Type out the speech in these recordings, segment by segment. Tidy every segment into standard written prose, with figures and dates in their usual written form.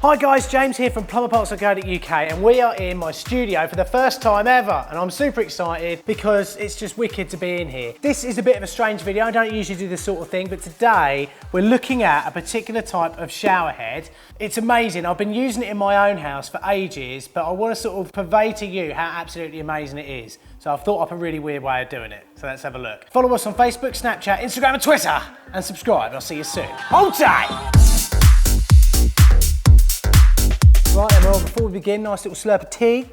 Hi guys, James here from plumberparts.co.uk and we are in my studio for the first time ever and I'm super excited because it's just wicked to be in here. This is a bit of a strange video, I don't usually do this sort of thing, but today we're looking at a particular type of shower head. It's amazing, I've been using it in my own house for ages, but I want to sort of convey to you how absolutely amazing it is. So I've thought up a really weird way of doing it, so let's have a look. Follow us on Facebook, Snapchat, Instagram and Twitter and subscribe, I'll see you soon. Hold tight! Right then, well, before we begin, nice little slurp of tea.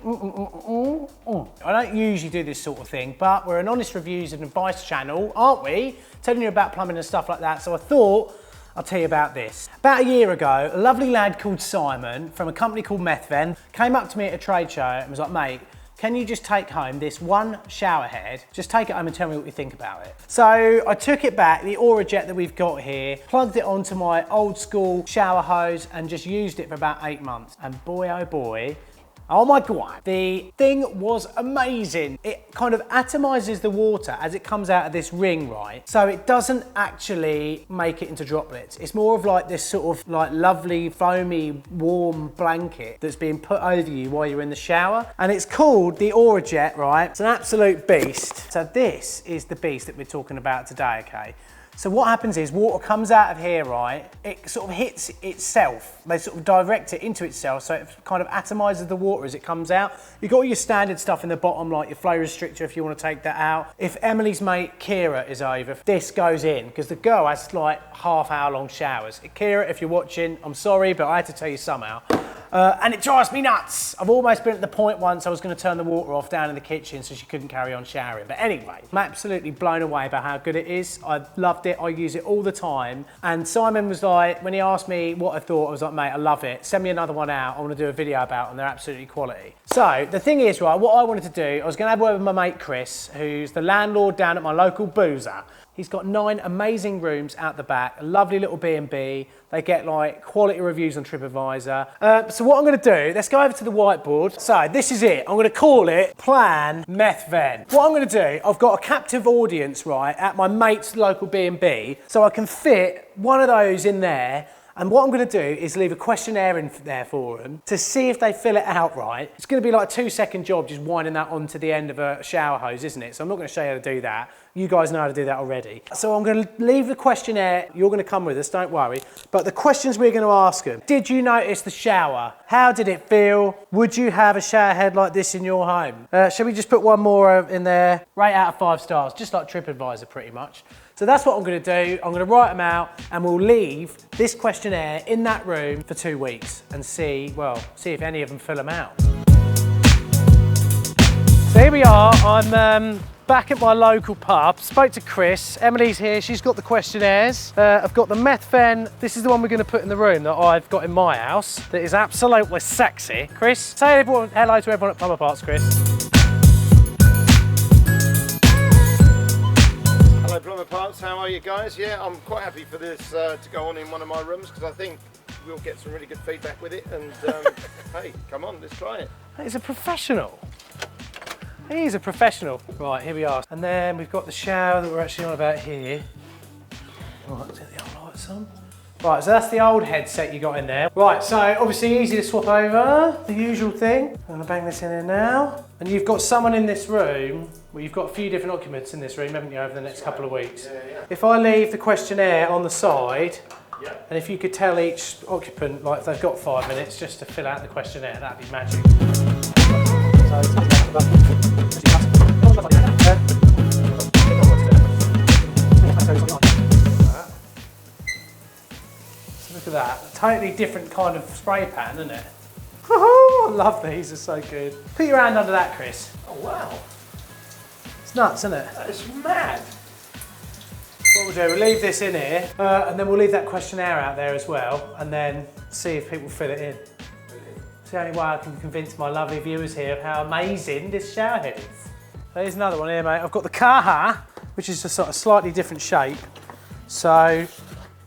I don't usually do this sort of thing, but we're an honest reviews and advice channel, aren't we? Telling you about plumbing and stuff like that, so I thought I'll tell you about this. About a year ago, a lovely lad called Simon from a company called Methven came up to me at a trade show and was like, mate, can you just take home this one shower head, just take it home and tell me what you think about it. So I took it back, the Aurajet that we've got here, plugged it onto my old school shower hose and just used it for about 8 months. And boy, oh boy, oh my God, the thing was amazing. It kind of atomizes the water as it comes out of this ring, right? So it doesn't actually make it into droplets. It's more of like this sort of like lovely, foamy, warm blanket that's being put over you while you're in the shower. And it's called the Aurajet, right? It's an absolute beast. So this is the beast that we're talking about today, okay? So what happens is water comes out of here, right? It sort of hits itself. They sort of direct it into itself, so it kind of atomizes the water as it comes out. You've got all your standard stuff in the bottom, like your flow restrictor if you want to take that out. If Emily's mate Kira is over, this goes in, because the girl has like half-hour long showers. Kira, if you're watching, I'm sorry, but I had to tell you somehow. And it drives me nuts. I've almost been at the point once I was going to turn the water off down in the kitchen so she couldn't carry on showering. But anyway, I'm absolutely blown away by how good it is. I loved it. I use it all the time. And Simon was like, when he asked me what I thought, I was like, mate, I love it. Send me another one out. I want to do a video about them. They're absolutely quality. So the thing is, right, what I wanted to do, I was going to have a word with my mate Chris, who's the landlord down at my local boozer. He's got 9 amazing rooms out the back, a lovely little B&B. They get like quality reviews on TripAdvisor. So what I'm going to do, let's go over to the whiteboard. So this is it. I'm going to call it Plan Methven. What I'm going to do, I've got a captive audience, right, at my mate's local B&B, so I can fit one of those in there. And what I'm going to do is leave a questionnaire in there for them to see if they fill it out right. It's going to be like a 2-second job just winding that onto the end of a shower hose, isn't it? So I'm not going to show you how to do that. You guys know how to do that already. So I'm going to leave the questionnaire. You're going to come with us, don't worry. But the questions we're going to ask them. Did you notice the shower? How did it feel? Would you have a shower head like this in your home? Shall we just put one more in there? Rate out of 5 stars, just like TripAdvisor pretty much. So that's what I'm going to do. I'm going to write them out and we'll leave this questionnaire in that room for 2 weeks and see if any of them fill them out. So here we are. I'm back at my local pub. Spoke to Chris. Emily's here. She's got the questionnaires. I've got the Methven. This is the one we're going to put in the room that I've got in my house. That is absolutely sexy. Chris, say hello to everyone at Plumber Parts, Chris. Hello Plumber Parts, how are you guys? Yeah, I'm quite happy for this to go on in one of my rooms because I think we'll get some really good feedback with it and hey, come on, let's try it. He's a professional. He's a professional. Right, here we are. And then we've got the shower that we're actually on about here. Right, let's get the old lights on. Right, so that's the old headset you got in there. Right, so obviously easy to swap over, the usual thing. I'm gonna bang this in here now. And you've got someone in this room, well, you've got a few different occupants in this room, haven't you, over the next couple of weeks? Yeah. If I leave the questionnaire on the side, yeah. And if you could tell each occupant, like if they've got 5 minutes just to fill out the questionnaire, that'd be magic. Look at that, totally different kind of spray pan, isn't it? I love these, they're so good. Put your hand under that, Chris. Oh wow. It's nuts, isn't it? That's mad. What we'll do, we'll leave this in here, and then we'll leave that questionnaire out there as well, and then see if people fill it in. It's the only way I can convince my lovely viewers here of how amazing this shower head is. There's another one here, mate. I've got the Kaha, which is a sort of slightly different shape. So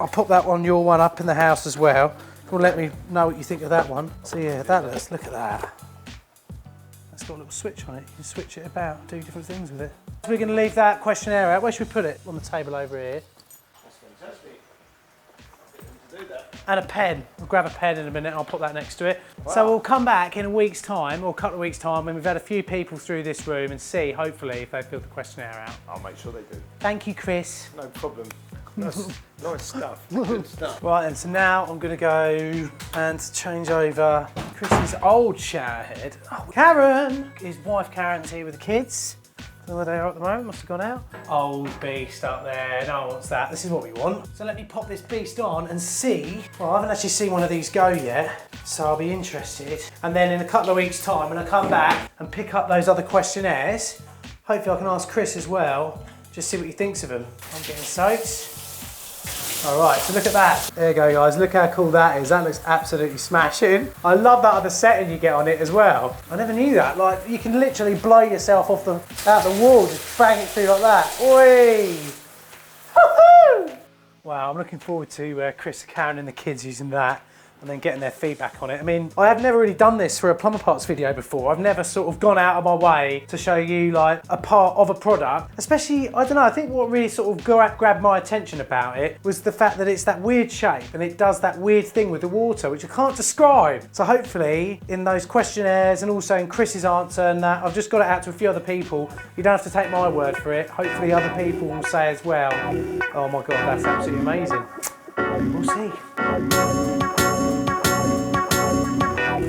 I'll pop that one, your one, up in the house as well. Well, let me know what you think of that one. So yeah, look at that. That's got a little switch on it. You can switch it about, do different things with it. So we're going to leave that questionnaire out. Where should we put it? On the table over here. That's fantastic. I think we can do that. and a pen. We'll grab a pen in a minute, I'll put that next to it. Wow. So we'll come back in a week's time, or a couple of weeks' time, when we've had a few people through this room and see, hopefully, if they filled the questionnaire out. I'll make sure they do. Thank you, Chris. No problem. That's nice stuff. Good stuff. Right, and so now I'm going to go and change over Chris's old shower head. Oh, Karen! His wife Karen's here with the kids. I don't know where they are at the moment, must have gone out. Old beast up there, no one wants that. This is what we want. So let me pop this beast on and see. Well, I haven't actually seen one of these go yet, so I'll be interested. And then in a couple of weeks' time, when I come back and pick up those other questionnaires, hopefully I can ask Chris as well, just see what he thinks of them. I'm getting soaked. All right, so look at that. There you go, guys. Look how cool that is. That looks absolutely smashing. I love that other setting you get on it as well. I never knew that. Like, you can literally blow yourself off out the wall, just bang it through like that. Oi! Woohoo! Wow, I'm looking forward to Chris, Karen and the kids using that and then getting their feedback on it. I mean, I have never really done this for a plumber parts video before. I've never sort of gone out of my way to show you like a part of a product. Especially, I don't know, I think what really sort of grabbed my attention about it was the fact that it's that weird shape and it does that weird thing with the water, which I can't describe. So hopefully in those questionnaires and also in Chris's answer and that, I've just got it out to a few other people. You don't have to take my word for it. Hopefully other people will say as well, oh my God, that's absolutely amazing. We'll see.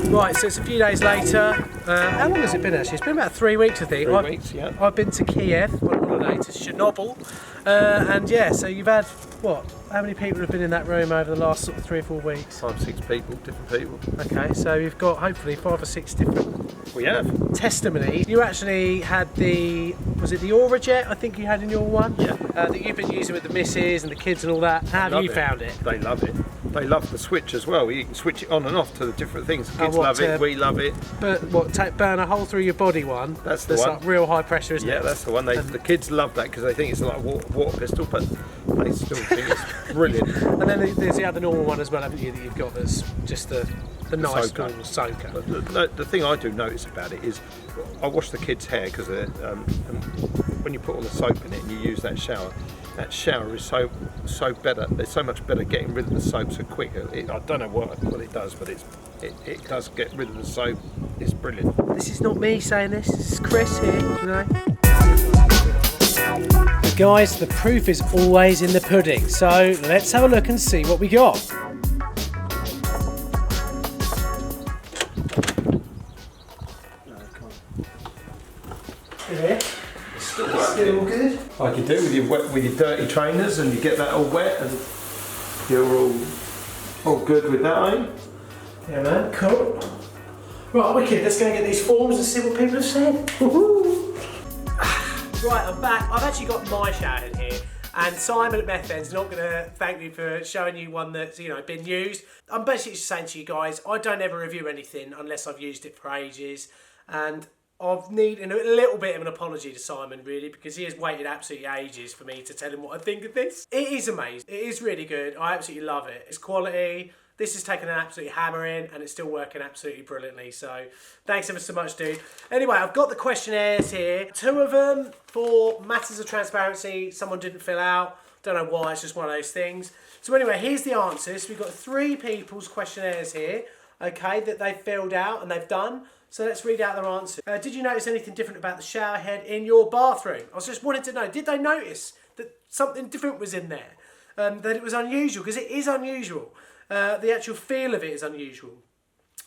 Right, so it's a few days later. How long has it been actually? It's been about 3 weeks, I think. 3 weeks, yeah. I've been to Kiev on holiday, to Chernobyl. And yeah, so you've had, what? How many people have been in that room over the last sort of 3 or 4 weeks? 5 or 6 people, different people. Okay, so you've got hopefully 5 or 6 different We have. testimonies. You actually had was it the Aurajet, I think you had in your one? Yeah. That you've been using with the missus and the kids and all that. How have you found it? They love it. They love the switch as well. You can switch it on and off to the different things. The kids what, love it, we love it. But what, burn a hole through your body one? That's the one. Like real high pressure, isn't it? Yeah, that's the one. The kids love that because they think it's like a water pistol, but they still think it's brilliant. And then there's the other normal one as well, haven't you, that you've got that's just the nice soaker. normal soaker. But the thing I do notice about it is I wash the kids' hair because when you put all the soap in it and you use that shower is so better. It's so much better getting rid of the soap so quick. I don't know what it does, but it does get rid of the soap. It's brilliant. This is not me saying this. This is Chris here. You know. Guys, the proof is always in the pudding. So let's have a look and see what we got. Here. Still good. Like you do with your dirty trainers, and you get that all wet, and you're all good with that, eh? Yeah, man. Cool. Right, wicked. Let's go and get these forms and see what people have said. Woohoo! Right, I'm back. I've actually got my shower head here, and Simon at Methven's not going to thank me for showing you one that's been used. I'm basically just saying to you guys, I don't ever review anything unless I've used it for ages, and I've needed a little bit of an apology to Simon, really, because he has waited absolutely ages for me to tell him what I think of this. It is amazing. It is really good. I absolutely love it. It's quality. This has taken an absolute hammer in, and it's still working absolutely brilliantly. So thanks ever so much, dude. Anyway, I've got the questionnaires here. 2 of them for matters of transparency. Someone didn't fill out. Don't know why. It's just one of those things. So anyway, here's the answers. We've got 3 people's questionnaires here, okay, that they've filled out and they've done. So let's read out their answers. Did you notice anything different about the shower head in your bathroom? I was just wanting to know, did they notice that something different was in there? That it was unusual? Because it is unusual. The actual feel of it is unusual.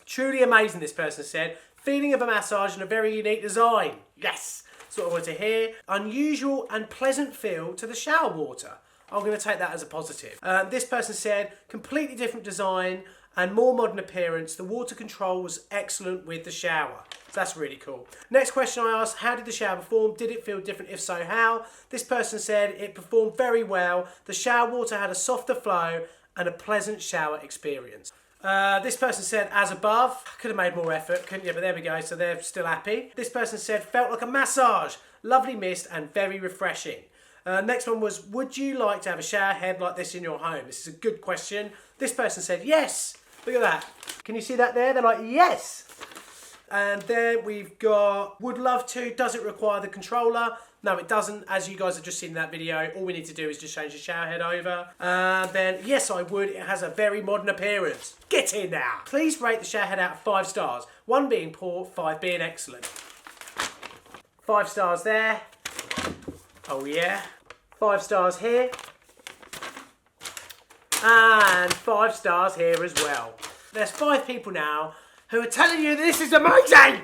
Truly amazing, this person said. Feeling of a massage and a very unique design. Yes, that's what I wanted to hear. Unusual and pleasant feel to the shower water. I'm going to take that as a positive. This person said, completely different design and more modern appearance. The water control was excellent with the shower. So that's really cool. Next question I asked, how did the shower perform? Did it feel different? If so, how? This person said it performed very well. The shower water had a softer flow and a pleasant shower experience. This person said, as above. Could have made more effort, couldn't you? But there we go, so they're still happy. This person said, felt like a massage. Lovely mist and very refreshing. Next one was, would you like to have a shower head like this in your home? This is a good question. This person said, yes. Look at that. Can you see that there? They're like, yes. And then we've got, would love to, does it require the controller? No, it doesn't. As you guys have just seen in that video, all we need to do is just change the shower head over. Then, yes, I would. It has a very modern appearance. Get in now. Please rate the shower head out of 5 stars. 1 being poor, 5 being excellent. 5 stars there. Oh, yeah. 5 stars here. And 5 stars here as well. There's 5 people now who are telling you this is amazing.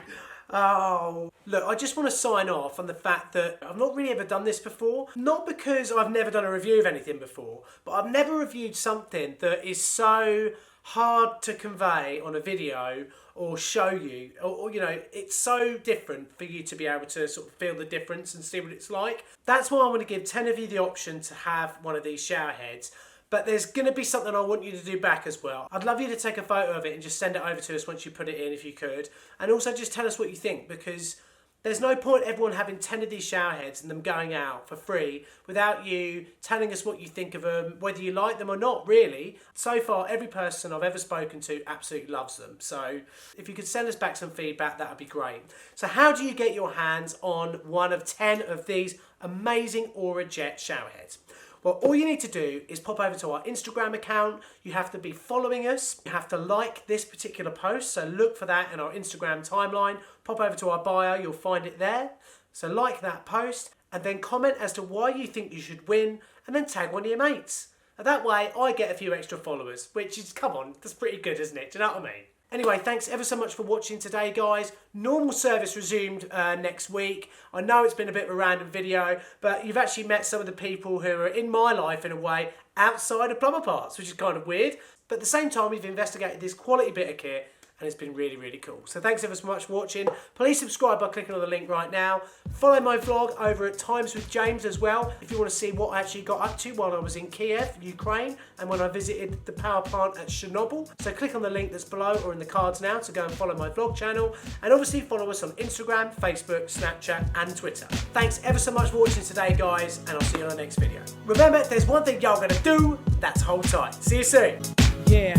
Oh, look, I just want to sign off on the fact that I've not really ever done this before. Not because I've never done a review of anything before, but I've never reviewed something that is so hard to convey on a video or show you, or you know, it's so different for you to be able to sort of feel the difference and see what it's like. That's why I want to give 10 of you the option to have one of these shower heads. But there's going to be something I want you to do back as well. I'd love you to take a photo of it and just send it over to us once you put it in, if you could. And also just tell us what you think, because there's no point everyone having 10 of these shower heads and them going out for free without you telling us what you think of them, whether you like them or not, really. So far, every person I've ever spoken to absolutely loves them. So if you could send us back some feedback, that would be great. So how do you get your hands on one of 10 of these amazing Aurajet shower heads? Well, all you need to do is pop over to our Instagram account. You have to be following us. You have to like this particular post. So look for that in our Instagram timeline. Pop over to our bio. You'll find it there. So like that post and then comment as to why you think you should win and then tag one of your mates. And that way I get a few extra followers, which is, come on, that's pretty good, isn't it? Do you know what I mean? Anyway, thanks ever so much for watching today, guys. Normal service resumed next week. I know it's been a bit of a random video, but you've actually met some of the people who are in my life, in a way, outside of Plumber Parts, which is kind of weird. But at the same time, we've investigated this quality bit of kit, and it's been really, really cool. So thanks ever so much for watching. Please subscribe by clicking on the link right now. Follow my vlog over at Times with James as well, if you want to see what I actually got up to while I was in Kiev, Ukraine, and when I visited the power plant at Chernobyl. So click on the link that's below or in the cards now to go and follow my vlog channel. And obviously follow us on Instagram, Facebook, Snapchat, and Twitter. Thanks ever so much for watching today, guys, and I'll see you on the next video. Remember, if there's one thing y'all gonna do, that's hold tight. See you soon. Yeah.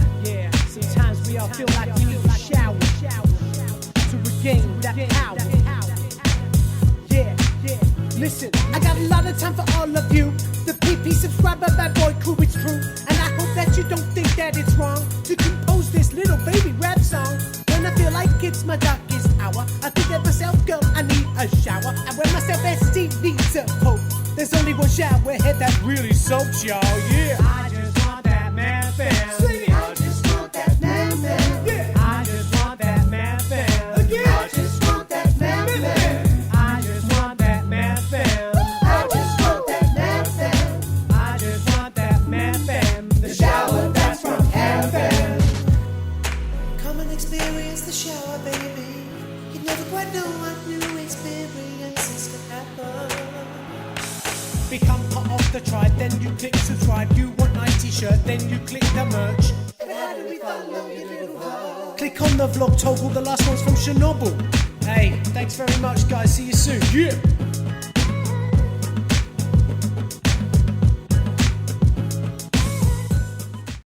Sometimes we all feel like we need a shower to regain that power. Yeah. Listen, I got a lot of time for all of you. The PP subscriber, bad boy crew, it's true. And I hope that you don't think that it's wrong to compose this little baby rap song. When I feel like it's my darkest hour, I think of myself, girl, I need a shower. I wear myself as Steve needs a hope. There's only one shower head that really soaks, y'all. Yeah. I just want that Methven. Sing it. I just want that Methven. Yeah. I just want that Methven. Again. I just want that Methven. I just want that Methven. I just want that Methven. I just want that Methven. The shower that's from heaven. Come and experience the shower, baby. You never quite know what new experiences can happen. Become part of the tribe, then you click subscribe. You want my t-shirt, then you click the merch. And how do we follow your little vlog? Click on the vlog toggle, the last one's from Chernobyl. Hey, thanks very much, guys. See you soon. Yeah.